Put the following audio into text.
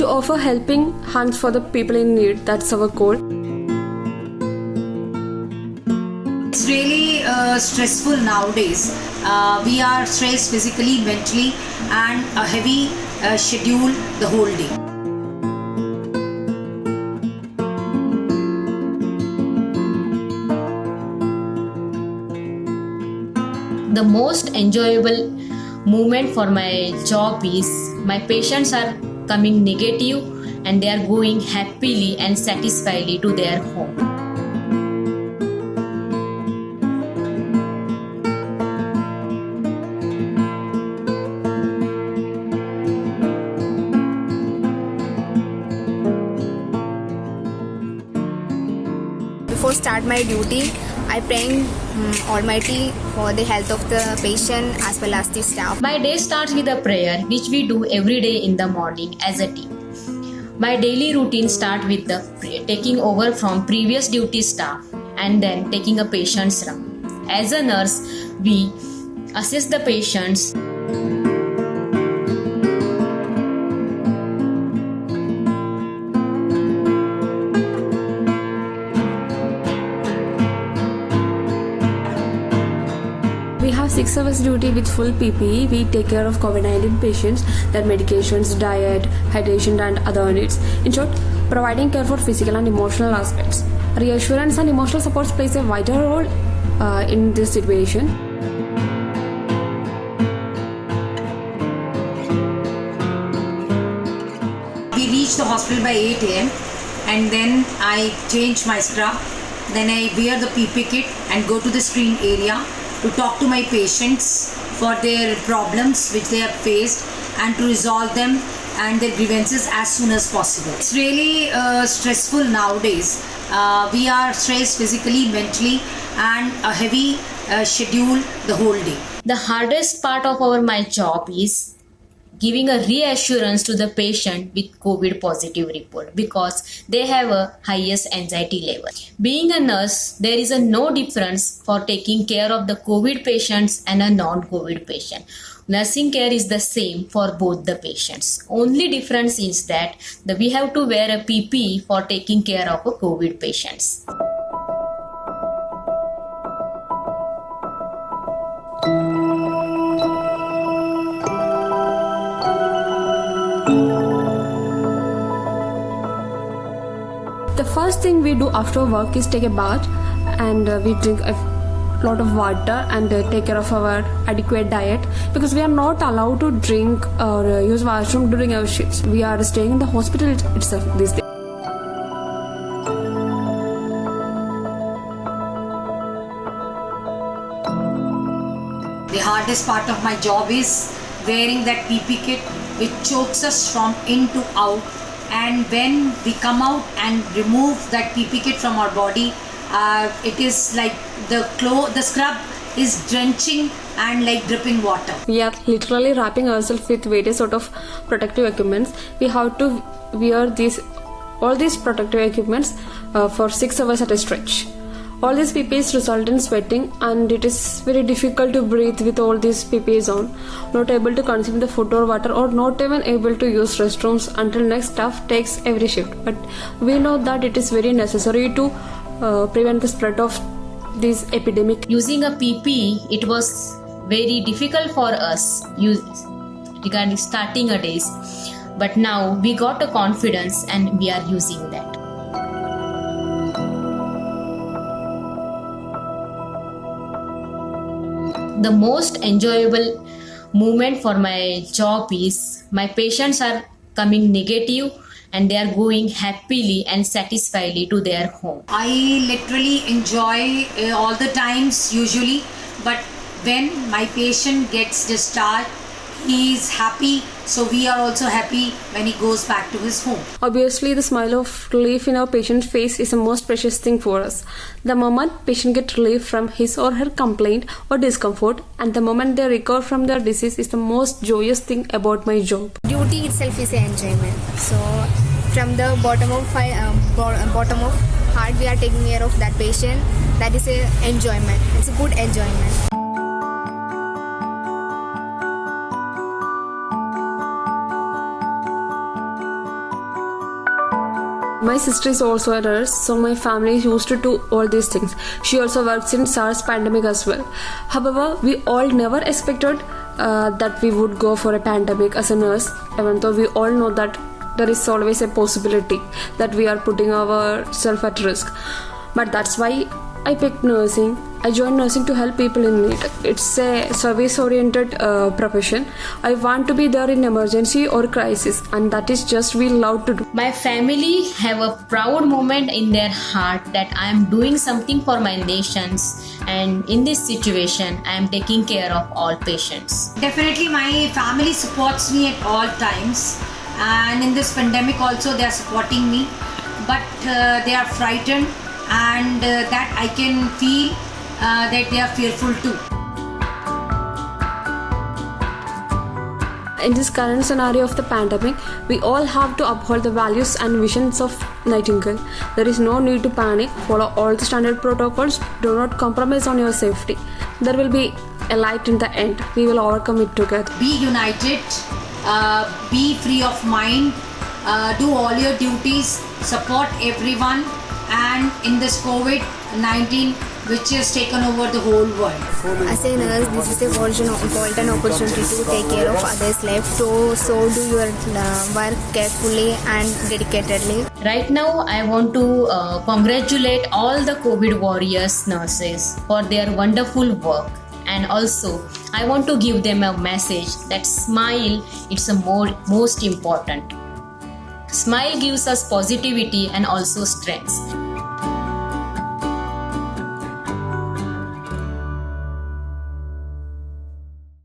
to offer helping hands for the people in need. That's our goal. It's really stressful nowadays. We are stressed physically, mentally, and a heavy schedule the whole day. The most enjoyable moment for my job is my patients are coming negative and they are going happily and satisfiedly to their home. Before start my duty, I pray Almighty for the health of the patient as well as the staff. My day starts with a prayer which we do every day in the morning as a team. My daily routine starts with the taking over from previous duty staff and then taking a patient's round. As a nurse, we assess the patients. We have 6 hours duty with full PPE. We take care of COVID-19 patients, their medications, diet, hydration and other needs. In short, providing care for physical and emotional aspects. Reassurance and emotional support plays a vital role in this situation. We reach the hospital by 8 a.m. and then I change my scrub. Then I wear the PP kit and go to the screen area to talk to my patients for their problems which they have faced and to resolve them and their grievances as soon as possible. It's really stressful nowadays. We are stressed physically, mentally, and a heavy schedule the whole day. The hardest part of my job is giving a reassurance to the patient with COVID positive report because they have a highest anxiety level. Being a nurse, there is no difference for taking care of the COVID patients and a non-COVID patient. Nursing care is the same for both the patients. Only difference is that we have to wear a PPE for taking care of a COVID patients. The first thing we do after work is take a bath and we drink a lot of water and take care of our adequate diet because we are not allowed to drink or use washroom during our shifts. We are staying in the hospital itself these days. The hardest part of my job is wearing that PP kit which chokes us from in to out, and when we come out and remove that PP kit from our body, it is like the scrub is drenching and like dripping water. We are literally wrapping ourselves with various sort of protective equipments. We have to wear all these protective equipments for 6 hours at a stretch. All these PPEs result in sweating and it is very difficult to breathe with all these PPEs on. Not able to consume the food or water or not even able to use restrooms until next staff takes every shift. But we know that it is very necessary to prevent the spread of this epidemic. Using a PPE, it was very difficult for us regarding starting a days. But now we got a confidence and we are using that. The most enjoyable moment for my job is my patients are coming negative and they are going happily and satisfiedly to their home. I literally enjoy all the times usually, but when my patient gets discharged, he is happy, so we are also happy when he goes back to his home. Obviously, the smile of relief in our patient's face is the most precious thing for us. The moment patient gets relief from his or her complaint or discomfort, and the moment they recover from their disease is the most joyous thing about my job. Duty itself is an enjoyment. So, from the bottom of heart, we are taking care of that patient. That is an enjoyment. It's a good enjoyment. My sister is also a nurse, so my family used to do all these things. She also works in SARS pandemic as well. However, we all never expected that we would go for a pandemic as a nurse, even though we all know that there is always a possibility that we are putting ourselves at risk. But that's why I picked nursing. I joined nursing to help people in need. It's a service-oriented profession. I want to be there in emergency or crisis, and that is just we love to do. My family have a proud moment in their heart that I am doing something for my nations, and in this situation I am taking care of all patients. Definitely, my family supports me at all times, and in this pandemic also they are supporting me, but they are frightened, and that I can feel that they are fearful too. In this current scenario of the pandemic, we all have to uphold the values and visions of Nightingale. There is no need to panic. Follow all the standard protocols. Do not compromise on your safety. There will be a light in the end. We will overcome it together. Be united, be free of mind, do all your duties, support everyone, and in this COVID-19 which has taken over the whole world. As a nurse, this is a golden opportunity to take care of others' life. So do your work carefully and dedicatedly. Right now, I want to congratulate all the COVID warriors nurses for their wonderful work. And also, I want to give them a message that smile is the most important. Smile gives us positivity and also strength.